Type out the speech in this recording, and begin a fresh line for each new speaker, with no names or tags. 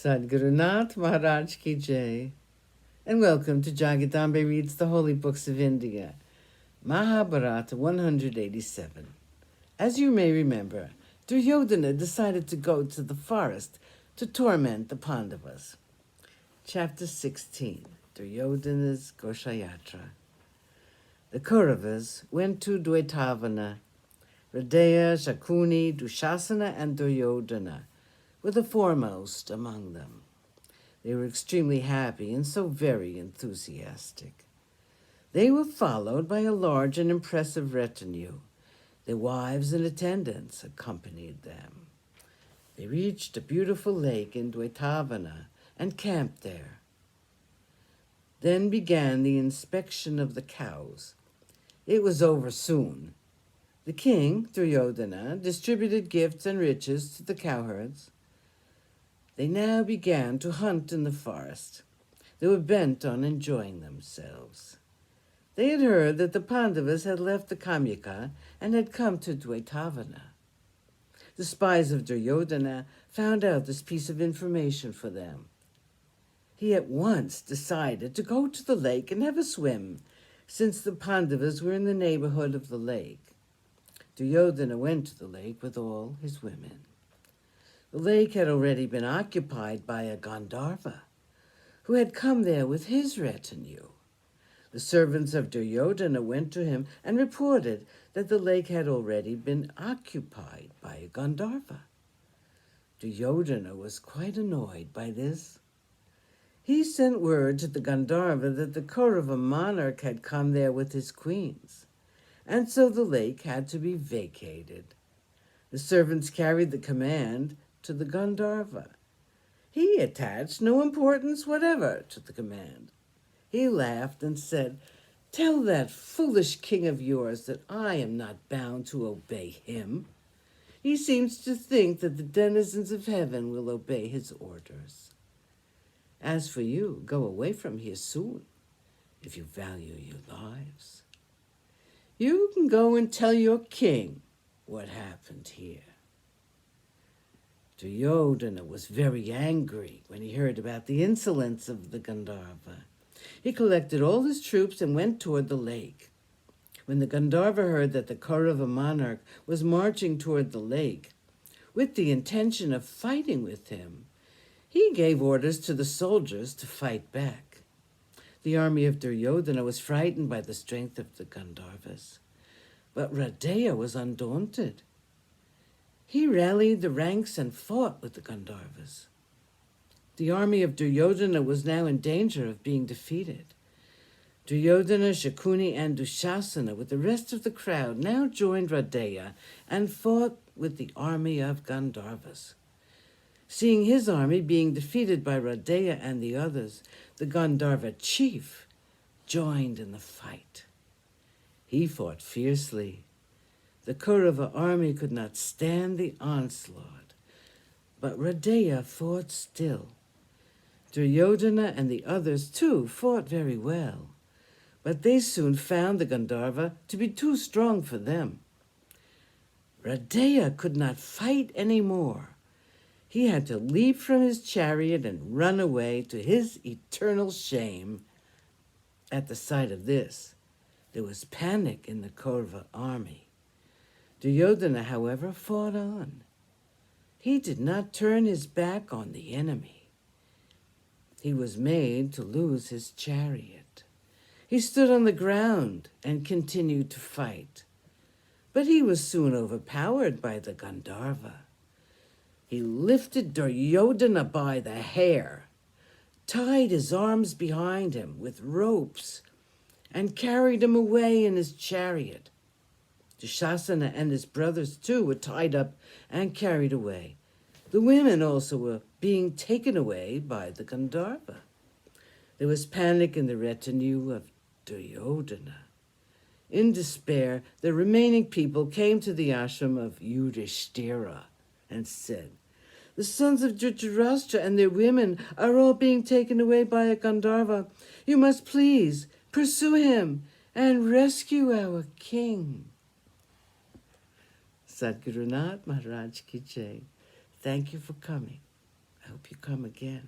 Sadhguru Nath Maharaj Ki Jai, and welcome to Jagadambe Reads the Holy Books of India, Mahabharata187. As you may remember, Duryodhana decided to go to the forest to torment the Pandavas. Chapter 16, Duryodhana's Goshayatra. The Kauravas went to Dwaitavana. Hridaya, Shakuni, Dushasana, and Duryodhana were the foremost among them. They were extremely happy and so very enthusiastic. They were followed by a large and impressive retinue. Their wives and attendants accompanied them. They reached a beautiful lake in Dwaitavana and camped there. Then began the inspection of the cows. It was over soon. The king, Duryodhana, distributed gifts and riches to the cowherds. They now began to hunt in the forest. They were bent on enjoying themselves. They had heard that the Pandavas had left the Kamyaka and had come to Dwaitavana. The spies of Duryodhana found out this piece of information for them. He at once decided to go to the lake and have a swim, since the Pandavas were in the neighborhood of the lake. Duryodhana went to the lake with all his women. The lake had already been occupied by a Gandharva, who had come there with his retinue. The servants of Duryodhana went to him and reported that the lake had already been occupied by a Gandharva. Duryodhana was quite annoyed by this. He sent word to the Gandharva that the Kaurava monarch had come there with his queens, and so the lake had to be vacated. The servants carried the command to the Gandharva. He attached no importance whatever to the command. He laughed and said, "Tell that foolish king of yours that I am not bound to obey him. He seems to think that the denizens of heaven will obey his orders. As for you, go away from here soon, if you value your lives. You can go and tell your king what happened here." Duryodhana was very angry when he heard about the insolence of the Gandharva. He collected all his troops and went toward the lake. When the Gandharva heard that the Kaurava monarch was marching toward the lake with the intention of fighting with him, he gave orders to the soldiers to fight back. The army of Duryodhana was frightened by the strength of the Gandharvas, but Hridaya was undaunted. He rallied the ranks and fought with the Gandharvas. The army of Duryodhana was now in danger of being defeated. Duryodhana, Shakuni, and Dushasana, with the rest of the crowd, now joined Hridaya and fought with the army of Gandharvas. Seeing his army being defeated by Hridaya and the others, the Gandharva chief joined in the fight. He fought fiercely. The Kaurava army could not stand the onslaught, but Hridaya fought still. Duryodhana and the others, too, fought very well, but they soon found the Gandharva to be too strong for them. Hridaya could not fight any more. He had to leap from his chariot and run away to his eternal shame. At the sight of this, there was panic in the Kaurava army. Duryodhana, however, fought on. He did not turn his back on the enemy. He was made to lose his chariot. He stood on the ground and continued to fight. But he was soon overpowered by the Gandharva. He lifted Duryodhana by the hair, tied his arms behind him with ropes, and carried him away in his chariot. Dushasana and his brothers, too, were tied up and carried away. The women also were being taken away by the Gandharva. There was panic in the retinue of Duryodhana. In despair, the remaining people came to the ashram of Yudhishthira and said, "The sons of Dhritarashtra and their women are all being taken away by a Gandharva. You must please pursue him and rescue our king." Sadhguru Nath Maharaj Ki Jai. Thank you for coming. I hope you come again.